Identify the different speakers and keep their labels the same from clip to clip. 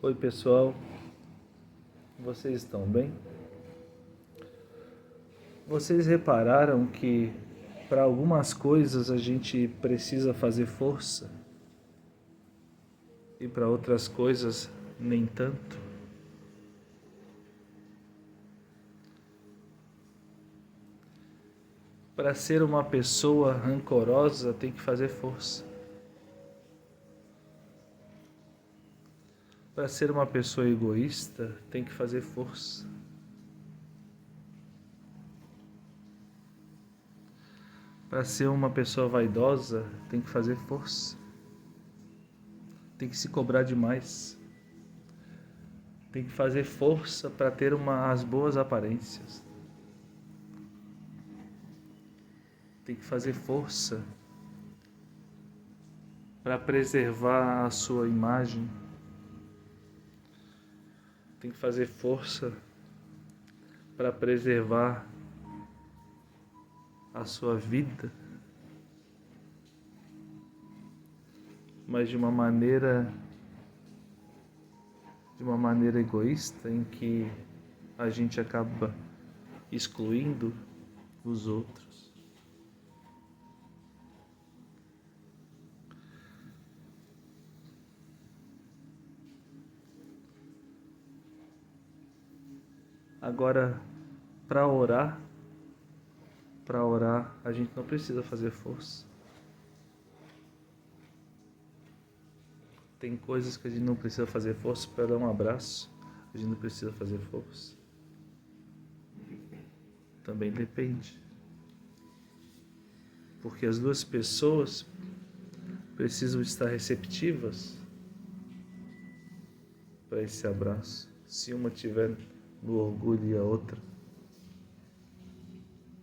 Speaker 1: Oi pessoal, vocês estão bem? Vocês repararam que para algumas coisas a gente precisa fazer força e para outras coisas nem tanto? Para ser uma pessoa rancorosa tem que fazer força. Para ser uma pessoa egoísta tem que fazer força. Para ser uma pessoa vaidosa tem que fazer força. Tem que se cobrar demais. Tem que fazer força para ter as boas aparências. Tem que fazer força para preservar a sua imagem. Tem que fazer força para preservar a sua vida, mas de uma maneira egoísta, em que a gente acaba excluindo os outros. Agora, para orar a gente não precisa fazer força. Tem coisas que a gente não precisa fazer força. Para dar um abraço, a gente não precisa fazer força. Também depende. Porque as duas pessoas precisam estar receptivas para esse abraço. Se uma tiver no orgulho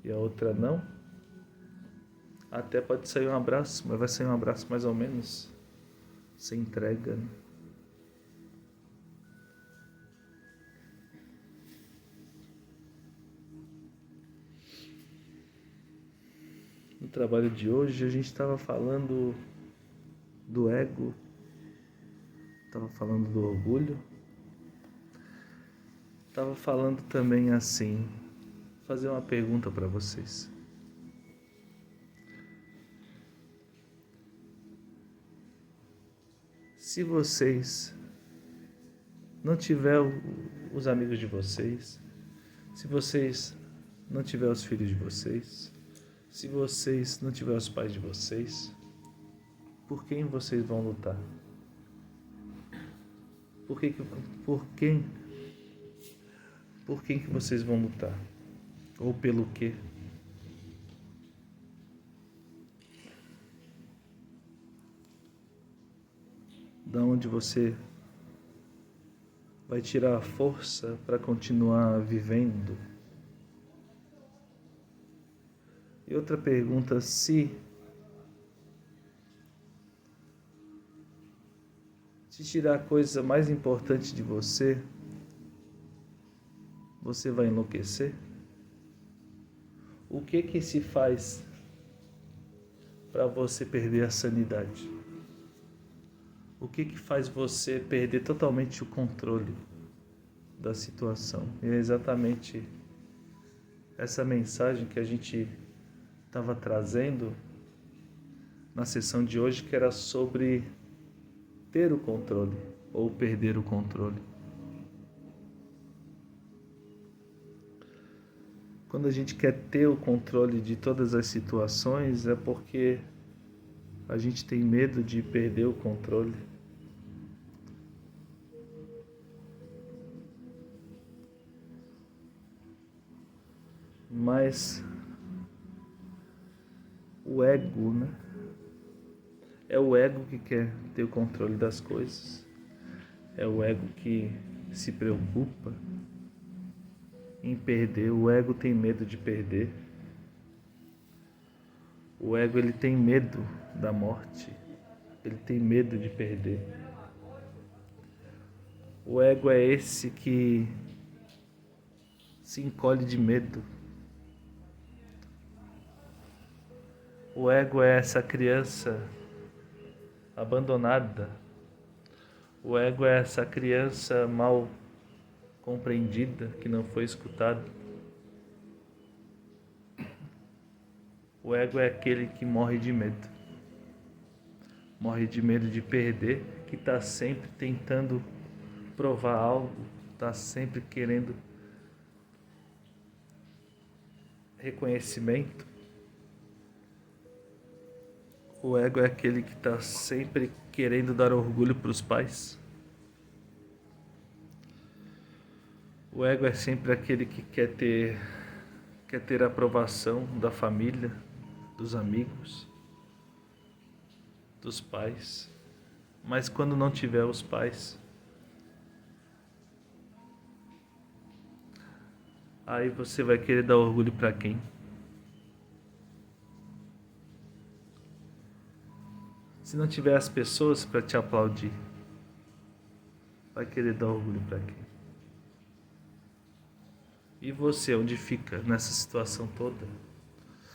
Speaker 1: e a outra não, até pode sair um abraço, mas vai sair um abraço mais ou menos sem entrega, né? No trabalho de hoje a gente estava falando do ego, estava falando do orgulho, estava falando também assim, fazer uma pergunta para vocês. Se vocês não tiverem os amigos de vocês, se vocês não tiverem os filhos de vocês, se vocês não tiverem os pais de vocês, por quem vocês vão lutar? Por quem que vocês vão lutar? Ou pelo quê? Da onde você vai tirar a força para continuar vivendo? E outra pergunta, se tirar a coisa mais importante de você, você vai enlouquecer? O que se faz para você perder a sanidade? O que faz você perder totalmente o controle da situação? E é exatamente essa mensagem que a gente estava trazendo na sessão de hoje, que era sobre ter o controle ou perder o controle. Quando a gente quer ter o controle de todas as situações, é porque a gente tem medo de perder o controle. Mas o ego, né? É o ego que quer ter o controle das coisas. É o ego que se preocupa em perder. O ego tem medo de perder. O ego, ele tem medo da morte. Ele tem medo de perder. O ego é esse que se encolhe de medo. O ego é essa criança abandonada. O ego é essa criança mal compreendida, que não foi escutada. O ego é aquele que morre de medo. Morre de medo de perder, que está sempre tentando provar algo, está sempre querendo reconhecimento. O ego é aquele que está sempre querendo dar orgulho para os pais. O ego é sempre aquele que quer ter a aprovação da família, dos amigos, dos pais. Mas quando não tiver os pais, aí você vai querer dar orgulho para quem? Se não tiver as pessoas para te aplaudir, vai querer dar orgulho para quem? E você, onde fica nessa situação toda?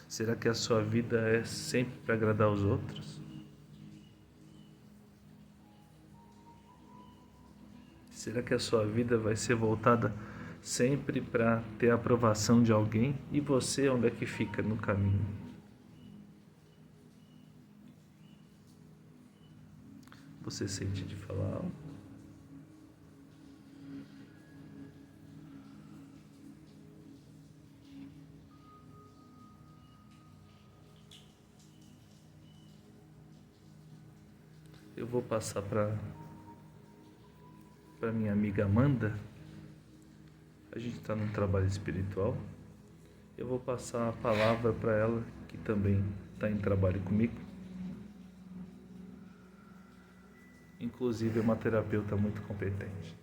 Speaker 1: Será que a sua vida é sempre para agradar os outros? Será que a sua vida vai ser voltada sempre para ter a aprovação de alguém? E você, onde é que fica no caminho? Você sente de falar algo? Eu vou passar para minha amiga Amanda. A gente está num trabalho espiritual. Eu vou passar a palavra para ela, que também está em trabalho comigo. Inclusive é uma terapeuta muito competente.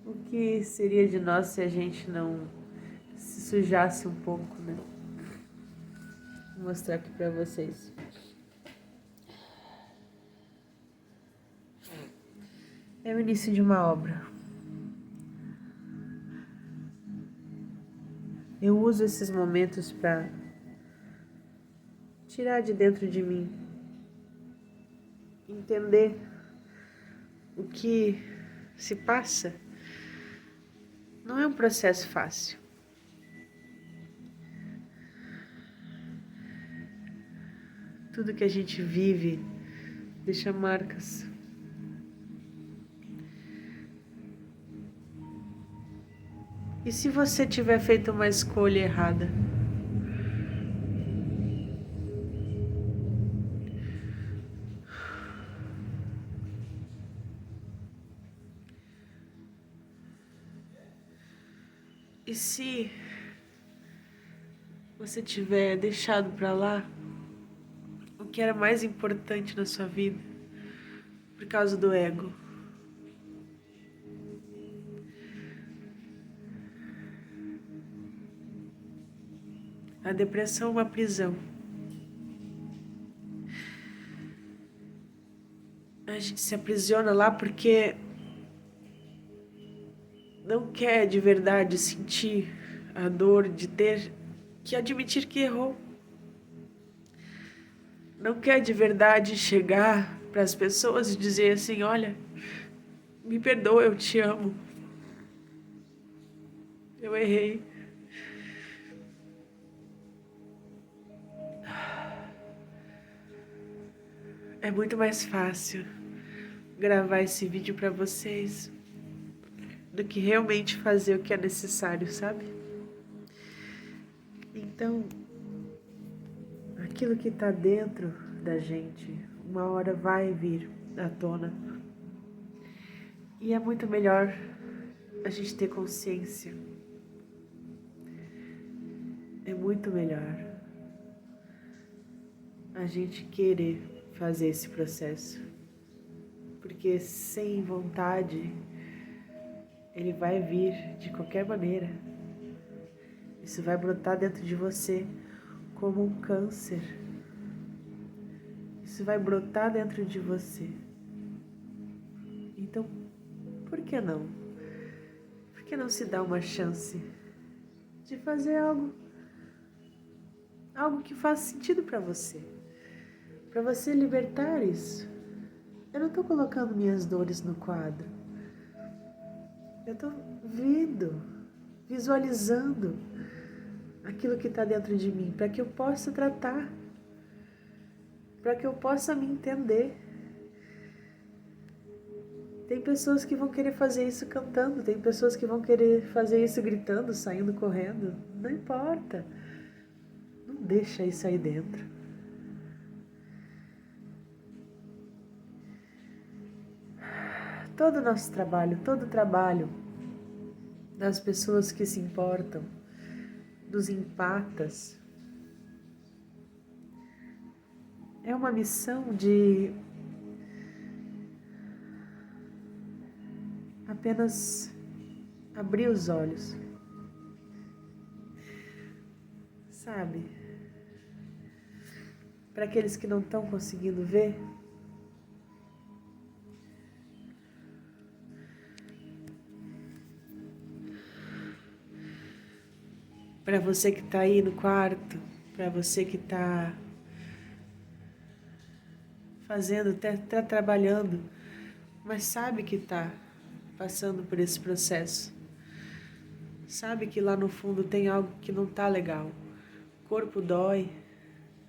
Speaker 2: O que seria de nós se a gente não se sujasse um pouco, né? Vou mostrar aqui pra vocês. É o início de uma obra. Eu uso esses momentos para tirar de dentro de mim, entender o que se passa. Não é um processo fácil. Tudo que a gente vive deixa marcas. E se você tiver feito uma escolha errada? E se você tiver deixado para lá o que era mais importante na sua vida por causa do ego? A depressão é uma prisão. A gente se aprisiona lá porque não quer de verdade sentir a dor de ter que admitir que errou. Não quer de verdade chegar para as pessoas e dizer assim: olha, me perdoa, eu te amo. Eu errei. É muito mais fácil gravar esse vídeo para vocês do que realmente fazer o que é necessário, sabe? Então, aquilo que está dentro da gente, uma hora vai vir à tona. E é muito melhor a gente ter consciência. É muito melhor a gente querer fazer esse processo. Porque sem vontade, ele vai vir de qualquer maneira. Isso vai brotar dentro de você como um câncer. Isso vai brotar dentro de você. Então, por que não? Por que não se dá uma chance de fazer algo que faça sentido para você libertar isso. Eu não estou colocando minhas dores no quadro. Eu estou vendo, visualizando aquilo que está dentro de mim, para que eu possa tratar, para que eu possa me entender. Tem pessoas que vão querer fazer isso cantando, tem pessoas que vão querer fazer isso gritando, saindo correndo. Não importa. Não deixa isso aí dentro. Todo o nosso trabalho, todo o trabalho das pessoas que se importam, dos empatas, é uma missão de apenas abrir os olhos, sabe? Para aqueles que não estão conseguindo ver, para você que está aí no quarto, para você que está fazendo, está trabalhando, mas sabe que está passando por esse processo. Sabe que lá no fundo tem algo que não está legal. O corpo dói,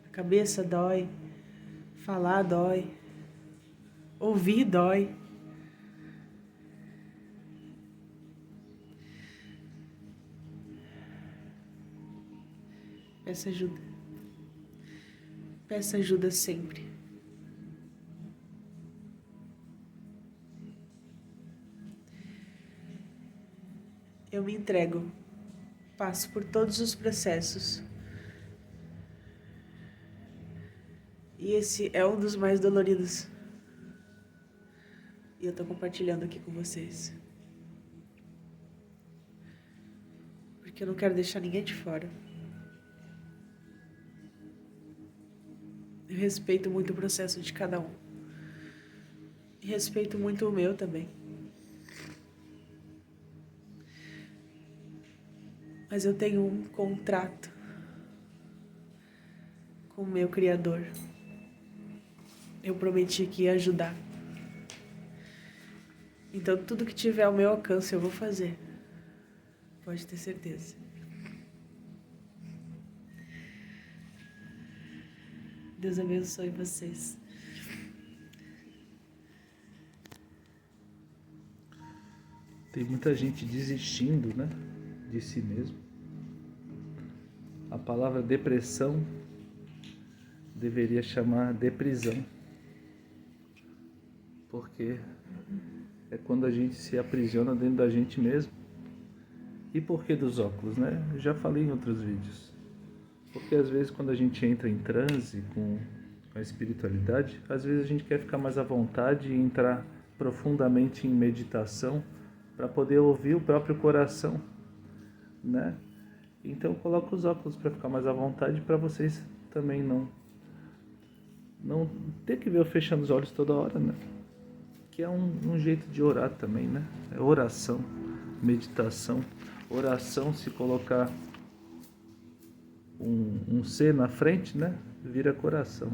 Speaker 2: a cabeça dói, falar dói, ouvir dói. Peça ajuda. Peça ajuda sempre. Eu me entrego, passo por todos os processos. E esse é um dos mais doloridos. E eu tô compartilhando aqui com vocês. Porque eu não quero deixar ninguém de fora. Eu respeito muito o processo de cada um. E respeito muito o meu também. Mas eu tenho um contrato com o meu Criador. Eu prometi que ia ajudar. Então tudo que tiver ao meu alcance eu vou fazer. Pode ter certeza. Deus abençoe vocês.
Speaker 1: Tem muita gente desistindo, né, de si mesmo. A palavra depressão deveria chamar deprisão. Porque é quando a gente se aprisiona dentro da gente mesmo. E por que dos óculos, né? Eu já falei em outros vídeos. Porque às vezes quando a gente entra em transe com a espiritualidade, às vezes a gente quer ficar mais à vontade e entrar profundamente em meditação para poder ouvir o próprio coração, né? Então coloca os óculos para ficar mais à vontade, para vocês também não ter que ver eu fechando os olhos toda hora, né? Que é um jeito de orar também, né? É oração, meditação. Oração, se colocar um C na frente, né? Vira coração.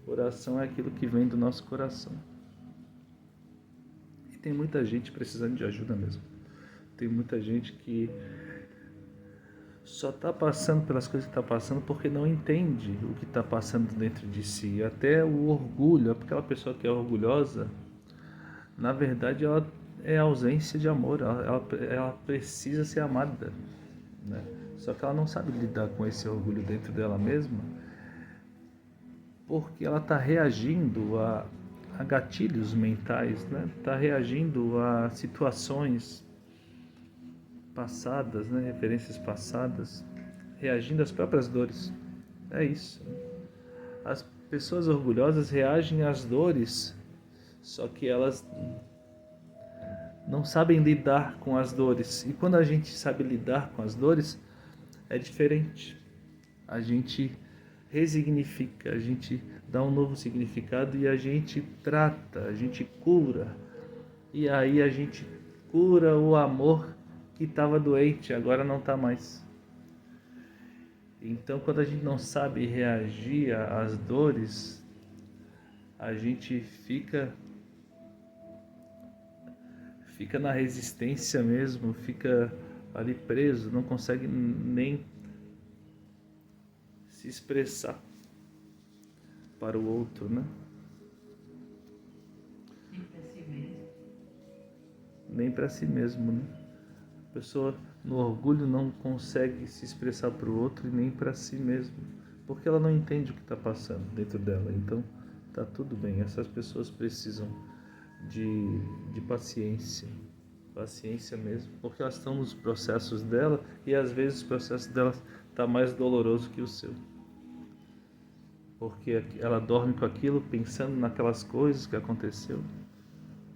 Speaker 1: Oração é aquilo que vem do nosso coração. E tem muita gente precisando de ajuda mesmo. Tem muita gente que só está passando pelas coisas que está passando porque não entende o que está passando dentro de si. Até o orgulho, aquela pessoa que é orgulhosa, na verdade ela é ausência de amor, ela precisa ser amada, né? Só que ela não sabe lidar com esse orgulho dentro dela mesma, porque ela está reagindo a gatilhos mentais, né? Está reagindo a situações passadas, né? Referências passadas, reagindo às próprias dores. É isso. As pessoas orgulhosas reagem às dores, só que elas não sabem lidar com as dores. E quando a gente sabe lidar com as dores, é diferente. A gente resignifica, a gente dá um novo significado e a gente trata, a gente cura. E aí a gente cura o amor que estava doente, agora não está mais. Então, quando a gente não sabe reagir às dores, a gente fica na resistência mesmo, fica ali preso, não consegue nem se expressar para o outro, né? Nem para si mesmo, né? A pessoa no orgulho não consegue se expressar para o outro e nem para si mesmo, porque ela não entende o que está passando dentro dela. Então, tá tudo bem. Essas pessoas precisam de paciência mesmo, porque elas estão nos processos dela e às vezes o processo dela está mais doloroso que o seu, porque ela dorme com aquilo, pensando naquelas coisas que aconteceu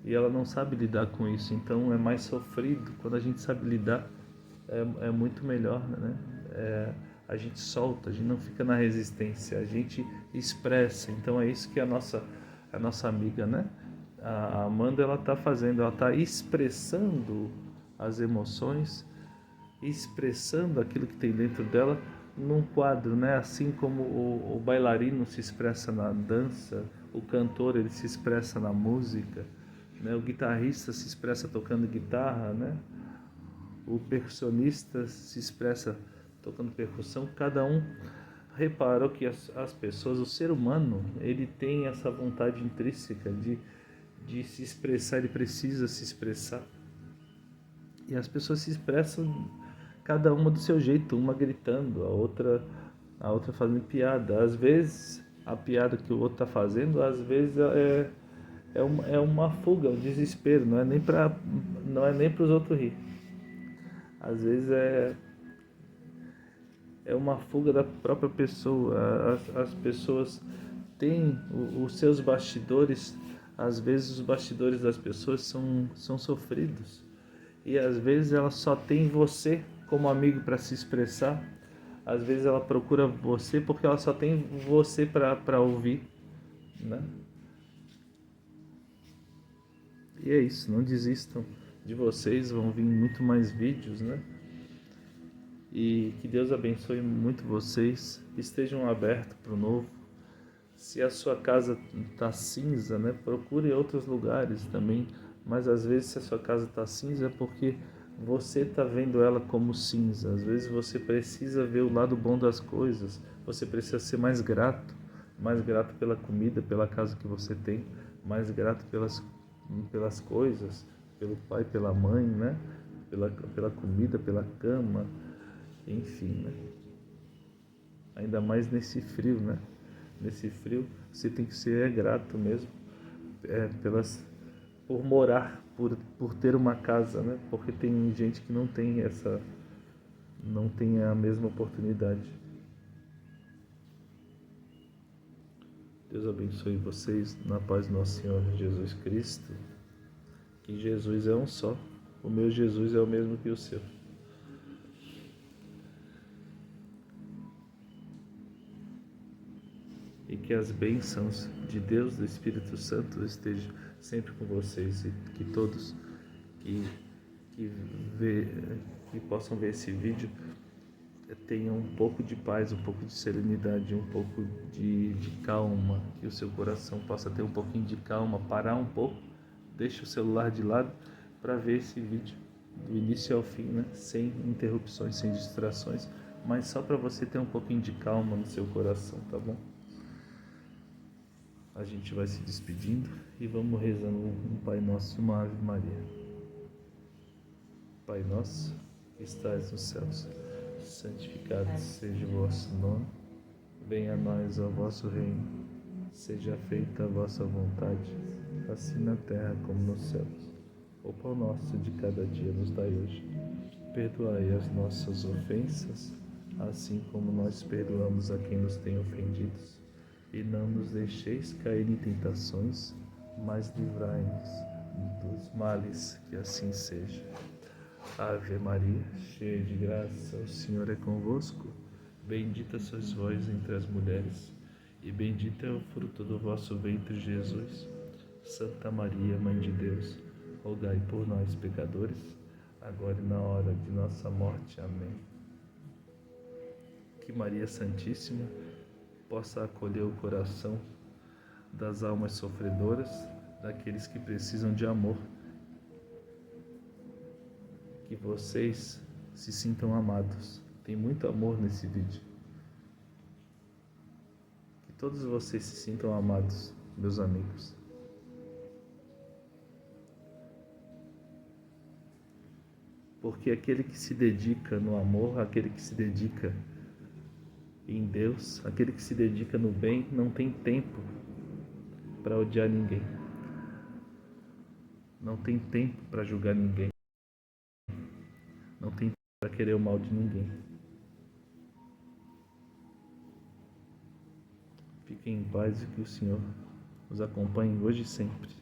Speaker 1: e ela não sabe lidar com isso, então é mais sofrido. Quando a gente sabe lidar, é muito melhor, né? A gente solta, a gente não fica na resistência, a gente expressa. Então é isso que a nossa amiga, né? A Amanda, ela está fazendo, ela está expressando as emoções, expressando aquilo que tem dentro dela num quadro, né? Assim como o bailarino se expressa na dança, o cantor ele se expressa na música, né? O guitarrista se expressa tocando guitarra, né? O percussionista se expressa tocando percussão. Cada um reparou que as pessoas, o ser humano, ele tem essa vontade intrínseca de se expressar, ele precisa se expressar. E as pessoas se expressam cada uma do seu jeito, uma gritando, a outra fazendo piada. Às vezes a piada que o outro está fazendo, às vezes é uma fuga, um desespero, não é nem para os outros rir. Às vezes é uma fuga da própria pessoa. As pessoas têm os seus bastidores. Às vezes os bastidores das pessoas são sofridos. E às vezes ela só tem você como amigo para se expressar. Às vezes ela procura você porque ela só tem você para ouvir, né? E é isso, não desistam de vocês, vão vir muito mais vídeos, né? E que Deus abençoe muito vocês, estejam abertos para o novo. Se a sua casa está cinza, né, procure outros lugares também, mas às vezes se a sua casa está cinza é porque você está vendo ela como cinza. Às vezes você precisa ver o lado bom das coisas, você precisa ser mais grato pela comida, pela casa que você tem, mais grato pelas coisas, pelo pai, pela mãe, né, pela comida, pela cama, enfim, né? Ainda mais nesse frio, né? Nesse frio você tem que ser grato mesmo por morar, por ter uma casa, né? Porque tem gente que não tem a mesma oportunidade. Deus abençoe vocês na paz do nosso Senhor Jesus Cristo. Que Jesus é um só. O meu Jesus é o mesmo que o seu. E que as bênçãos de Deus, do Espírito Santo, estejam sempre com vocês e que todos que possam ver esse vídeo tenham um pouco de paz, um pouco de serenidade, um pouco de calma, que o seu coração possa ter um pouquinho de calma, parar um pouco, deixe o celular de lado para ver esse vídeo do início ao fim, né? Sem interrupções, sem distrações, mas só para você ter um pouquinho de calma no seu coração, tá bom? A gente vai se despedindo e vamos rezando um Pai Nosso e uma Ave Maria. Pai Nosso, que estais nos céus, santificado seja o vosso nome, venha a nós o vosso reino, seja feita a vossa vontade, assim na terra como nos céus. O pão nosso de cada dia nos dai hoje. Perdoai as nossas ofensas, assim como nós perdoamos a quem nos tem ofendido. E não nos deixeis cair em tentações, mas livrai-nos dos males, que assim seja. Ave Maria, cheia de graça, o Senhor é convosco. Bendita sois vós entre as mulheres, e bendito é o fruto do vosso ventre, Jesus. Santa Maria, Mãe de Deus, rogai por nós, pecadores, agora e na hora de nossa morte. Amém. que Maria Santíssima possa acolher o coração das almas sofredoras, daqueles que precisam de amor. Que vocês se sintam amados. Tem muito amor nesse vídeo. Que todos vocês se sintam amados, meus amigos. Porque aquele que se dedica no amor, aquele que se dedica em Deus, aquele que se dedica no bem, não tem tempo para odiar ninguém. Não tem tempo para julgar ninguém. Não tem tempo para querer o mal de ninguém. Fiquem em paz e que o Senhor os acompanhe hoje e sempre.